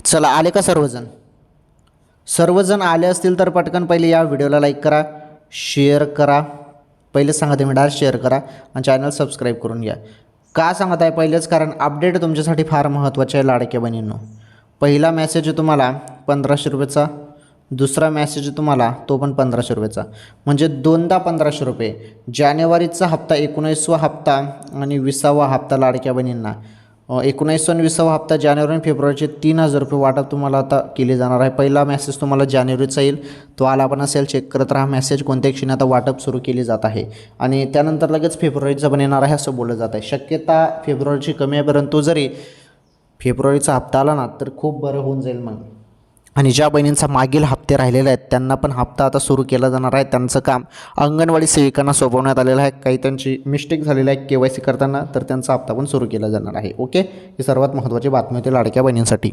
चला आले का सर्वजण? सर्वजण आले असतील तर पटकन पहिले या व्हिडिओला लाईक करा, शेअर करा. पहिले सांगते मी डायरेक्ट शेअर करा आणि चॅनल सबस्क्राईब करून घ्या. का सांगत आहे पहिलेच कारण अपडेट तुमच्यासाठी फार महत्त्वाचे आहे लाडक्या बहिणींनो. पहिला मेसेज आहे तुम्हाला 1500 रुपयेचा, दुसरा मेसेज आहे तुम्हाला तो पण 1500 रुपयेचा, म्हणजे दोनदा 1500 रुपये. जानेवारीचा हप्ता 19वा हप्ता आणि 20वा हप्ता लाडक्या बहिणींना. 19 आणि 20वा हप्ता जानेवारी आणि फेब्रुवारीचे 3000 रुपये वाटप तुम्हाला आता केले जाणार आहे. पहिला मेसेज तुम्हाला जानेवारीचा येईल, तो आला पण असेल, चेक करत राहा मेसेज. कोणत्या क्षणी आता वाटप सुरू केले जात आहे आणि त्यानंतर लगेच फेब्रुवारीचा पण येणार आहे असं बोललं जात आहे. शक्यता फेब्रुवारीची कमी आहे, परंतु जरी फेब्रुवारीचा हप्ता आला ना तर खूप बरं होऊन जाईल मग. आणि ज्या बहिणींचा मागील हप्ते राहिलेले आहेत त्यांना पण हप्ता आता सुरू केला जाणार आहे. त्यांचं काम अंगणवाडी सेविकांना सोपवण्यात आलेलं आहे. काही त्यांची मिस्टेक झालेली आहे KYC करताना, तर त्यांचा हप्ता पण सुरू केला जाणार आहे. ओके, ही सर्वात महत्त्वाची बातमी होती लाडक्या बहिणींसाठी.